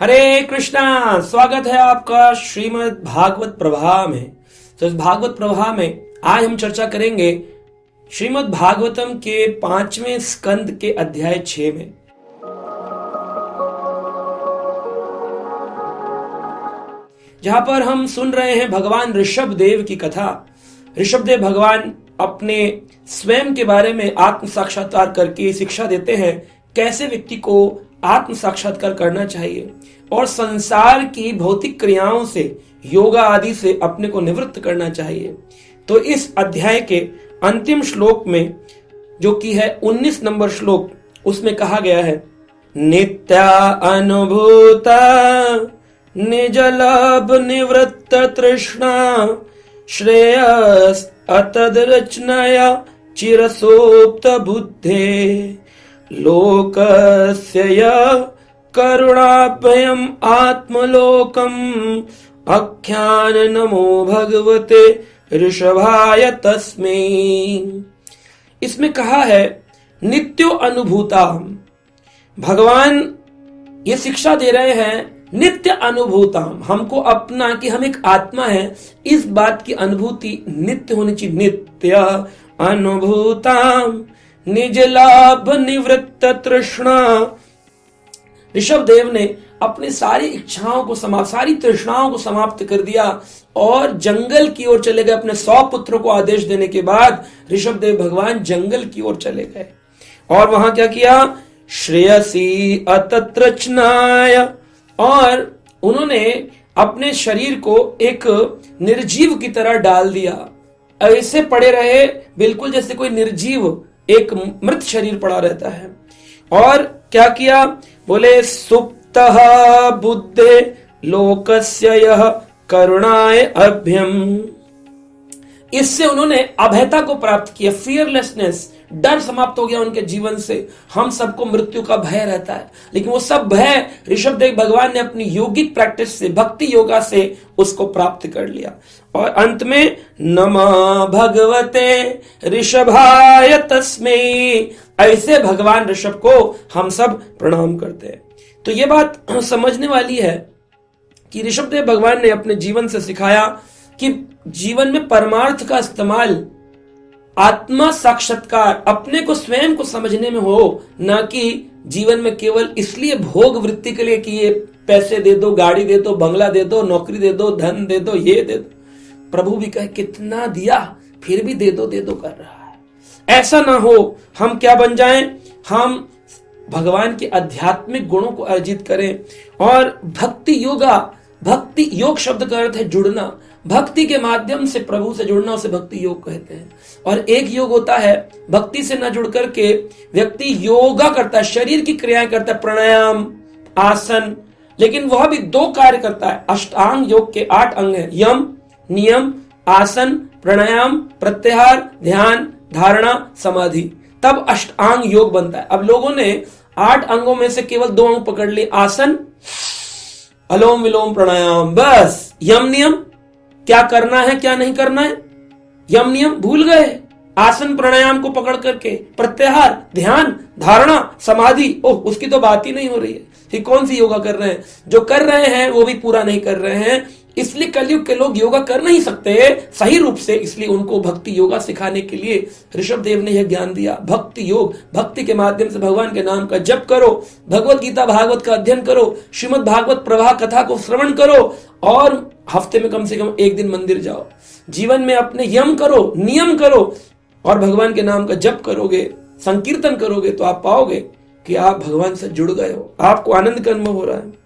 हरे कृष्णा। स्वागत है आपका श्रीमद् भागवत प्रवाह में। तो इस भागवत प्रवाह में आज हम चर्चा करेंगे श्रीमद् भागवतम के 5वें स्कंद के अध्याय 6 में। जहां पर हम सुन रहे हैं भगवान ऋषभ देव की कथा। ऋषभ देव भगवान अपने स्वयं के बारे में आत्म साक्षात्कार करके शिक्षा देते हैं कैसे व्यक्ति को आत्म साक्षात्कार करना चाहिए और संसार की भौतिक क्रियाओं से, योगा आदि से अपने को निवृत्त करना चाहिए। तो इस अध्याय के अंतिम श्लोक में, जो कि है 19 नंबर श्लोक, उसमें कहा गया है, नित्या अनुभूता निज लाभ निवृत्त तृष्णा श्रेयस अतद रचनाया चिरसोप्त बुद्धे लोकस्य करुणाभयम आत्मलोकम आख्यान नमो भगवते ऋषभाय तस्मै। इसमें कहा है नित्यो अनुभूता। भगवान ये शिक्षा दे रहे हैं नित्य अनुभूता, हमको अपना कि हम एक आत्मा है, इस बात की अनुभूति नित्य होनी चाहिए। नित्य अनुभूता निज लाभ निवृत्त तृष्णा। ऋषभ देव ने अपनी सारी इच्छाओं को सारी तृष्णाओं को समाप्त कर दिया और जंगल की ओर चले गए। अपने 100 पुत्रों को आदेश देने के बाद ऋषभ देव भगवान जंगल की ओर चले गए और वहां क्या किया, श्रेयसी अतत्रचनाय, और उन्होंने अपने शरीर को एक निर्जीव की तरह डाल दिया। ऐसे पड़े रहे बिल्कुल जैसे कोई निर्जीव एक मृत शरीर पड़ा रहता है। और क्या किया, बोले सुप्तः बुद्धे लोकस्य यः करुणाय अभ्यम। इससे उन्होंने अभयता को प्राप्त किया, फियरलेसनेस, डर समाप्त हो गया उनके जीवन से। हम सबको मृत्यु का भय रहता है, लेकिन वो सब भय ऋषभ देव भगवान ने अपनी योगिक प्रैक्टिस से, भक्ति योगा से उसको प्राप्त कर लिया। और अंत में नमः भगवते ऋषभाय तस्मै, ऐसे भगवान ऋषभ को हम सब प्रणाम करते हैं। तो ये बात समझने वाली है कि ऋषभ देव भगवान ने अपने जीवन से सिखाया कि जीवन में परमार्थ का इस्तेमाल आत्मा साक्षात्कार, अपने को स्वयं को समझने में हो, ना कि जीवन में केवल इसलिए भोग वृत्ति के लिए कि ये पैसे दे दो, गाड़ी दे दो, बंगला दे दो, नौकरी दे दो, धन दे दो, ये दे दो। प्रभु भी कहे कितना दिया फिर भी दे दो कर रहा है। ऐसा ना हो। हम क्या बन जाएं, हम भगवान के आध्यात्मिक गुणों को अर्जित करें। और भक्ति योगा, भक्ति योग शब्द का अर्थ है जुड़ना, भक्ति के माध्यम से प्रभु से जुड़ना, उसे भक्ति योग कहते हैं। और एक योग होता है भक्ति से न जुड़ करके व्यक्ति योगा करता है, शरीर की क्रियाएं करता है, प्राणायाम, आसन, लेकिन वह भी 2 कार्य करता है। अष्टांग योग के 8 अंग हैं, यम, नियम, आसन, प्राणायाम, प्रत्याहार, ध्यान, धारणा, समाधि, तब अष्टांग योग बनता है। अब लोगों ने 8 अंगों में से केवल 2 अंग पकड़ लिए, आसन, अलोम विलोम प्राणायाम, बस। यम नियम, क्या करना है क्या नहीं करना है, यम नियम भूल गए। आसन प्राणायाम को पकड़ करके प्रत्याहार, ध्यान, धारणा, समाधि, ओह उसकी तो बात ही नहीं हो रही है। कि कौन सी योगा कर रहे हैं, जो कर रहे हैं वो भी पूरा नहीं कर रहे हैं। इसलिए कलयुग के लोग योगा कर नहीं सकते सही रूप से, इसलिए उनको भक्ति योगा सिखाने के लिए ऋषभ देव ने यह ज्ञान दिया। भक्ति योग, भक्ति के माध्यम से भगवान के नाम का जप करो, भगवत गीता भागवत का अध्ययन करो, श्रीमद् भागवत प्रवाह कथा को श्रवण करो और हफ्ते में कम से कम 1 दिन मंदिर जाओ। जीवन में अपने यम करो, नियम करो और भगवान के नाम का जप करोगे, संकीर्तन करोगे, तो आप पाओगे कि आप भगवान से जुड़ गए हो, आपको आनंद का अनुभव हो रहा है।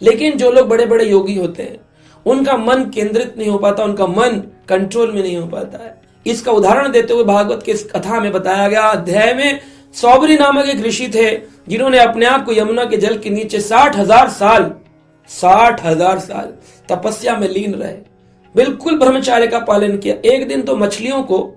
लेकिन जो लोग बड़े बड़े योगी होते हैं उनका मन केंद्रित नहीं हो पाता, उनका मन कंट्रोल में नहीं हो पाता है। इसका उदाहरण देते हुए भागवत के इस कथा में बताया गया अध्याय में, सौबरी नामक एक ऋषि थे जिन्होंने अपने आप को यमुना के जल के नीचे 60,000 साल तपस्या में लीन रहे, बिल्कुल ब्रह्मचार्य का पालन किया। एक दिन तो मछलियों को,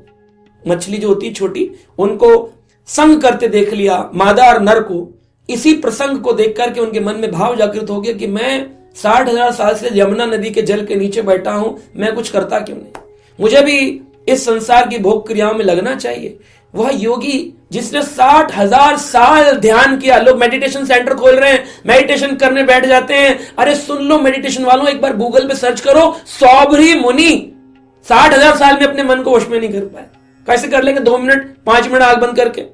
मछली जो होती छोटी, उनको संग करते देख लिया, मादा और नर को। इसी प्रसंग को देख करके उनके मन में भाव जागृत हो गया कि मैं 60,000 साल से यमुना नदी के जल के नीचे बैठा हूं, मैं कुछ करता क्यों नहीं, मुझे भी इस संसार की भोग क्रियाओं में लगना चाहिए। वह योगी जिसने 60,000 साल ध्यान किया। लोग मेडिटेशन सेंटर खोल रहे हैं, मेडिटेशन करने बैठ जाते हैं। अरे सुन लो मेडिटेशन वालों, एक बार गूगल पे सर्च करो, सौभरी मुनि 60,000 साल में अपने मन को वश में नहीं कर पाए। कैसे कर लेंगे? 2 मिनट 5 मिनट आग बंद करके।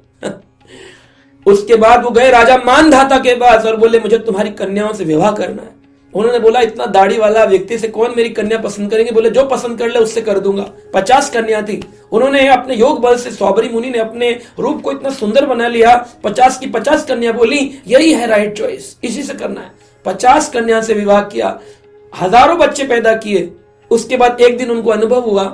उसके बाद वो गए राजा मानधाता के पास और बोले मुझे तुम्हारी कन्याओं से विवाह करना है। उन्होंने बोला इतना दाढ़ी वाला व्यक्ति से कौन मेरी कन्या पसंद करेंगे? बोले जो पसंद कर ले उससे कर दूंगा। 50 कन्या थी। उन्होंने अपने योग बल से, सौभरी मुनि ने अपने रूप को इतना सुंदर बना लिया, 50 की 50 कन्या बोली यही है राइट चॉइस, इसी से करना है। 50 कन्या से विवाह किया, हजारों बच्चे पैदा किए। उसके बाद एक दिन उनको अनुभव हुआ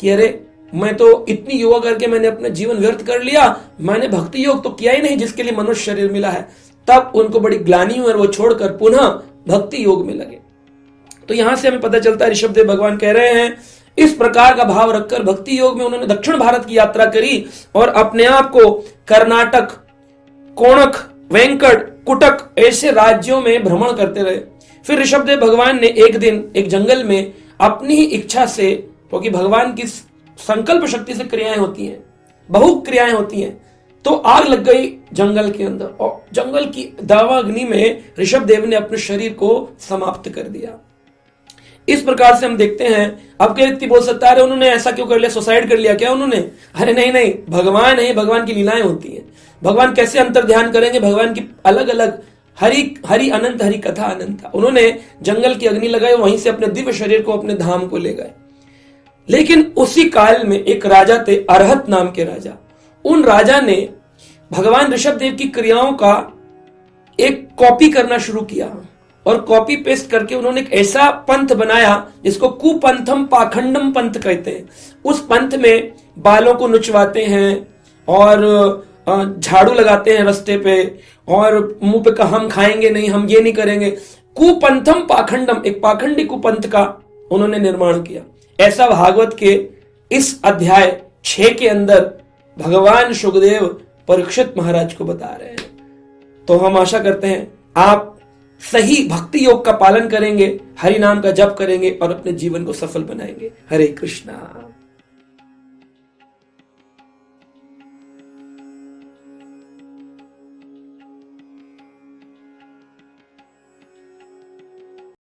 कि अरे मैं तो इतनी योगा करके मैंने अपना जीवन व्यर्थ कर लिया, मैंने भक्ति योग तो किया ही नहीं जिसके लिए मनुष्य शरीर मिला है। तब उनको बड़ी ग्लानि हुई और वो छोड़कर पुनः भक्ति योग में लगे। तो यहां से हमें पता चलता है ऋषभदेव भगवान कह रहे हैं इस प्रकार का भाव रखकर भक्ति योग में उन्होंने दक्षिण भारत की यात्रा करी और अपने आप को कर्नाटक, कोणक, वेंकट, कुटक ऐसे राज्यों में भ्रमण करते रहे। फिर ऋषभदेव भगवान ने एक दिन एक जंगल में अपनी ही इच्छा से, क्योंकि भगवान की संकल्प शक्ति से क्रियाएं होती हैं, बहु क्रियाएं होती हैं, तो आग लग गई जंगल के अंदर और जंगल की दावाग्नि में ऋषभदेव ने अपने शरीर को समाप्त कर दिया। इस प्रकार से हम देखते हैं। अब क्या व्यक्ति बोल सकता है उन्होंने ऐसा क्यों कर लिया, सुसाइड कर लिया क्या उन्होंने? अरे नहीं नहीं, भगवान है, भगवान की लीलाएं होती हैं। भगवान कैसे अंतर ध्यान करेंगे? भगवान की अलग अलग हरि अनंत, हरि कथा अनंत था। उन्होंने जंगल की अग्नि लगाई, वहीं से अपने दिव्य शरीर को अपने धाम को ले गए। लेकिन उसी काल में एक राजा थे, अरहत नाम के राजा। उन राजा ने भगवान ऋषभदेव की क्रियाओं का एक कॉपी करना शुरू किया और कॉपी पेस्ट करके उन्होंने एक ऐसा पंथ बनाया जिसको कुपंथम पाखंडम पंथ कहते हैं। उस पंथ में बालों को नुचवाते हैं और झाड़ू लगाते हैं रास्ते पे और मुंह पे कहा हम खाएंगे नहीं, हम ये नहीं करेंगे। कुपंथम पाखंडम, एक पाखंडी कुपंथ का उन्होंने निर्माण किया। ऐसा भागवत के इस अध्याय 6 के अंदर भगवान शुकदेव परीक्षित महाराज को बता रहे हैं। तो हम आशा करते हैं आप सही भक्ति योग का पालन करेंगे, हरि नाम का जप करेंगे और अपने जीवन को सफल बनाएंगे। हरे कृष्णा।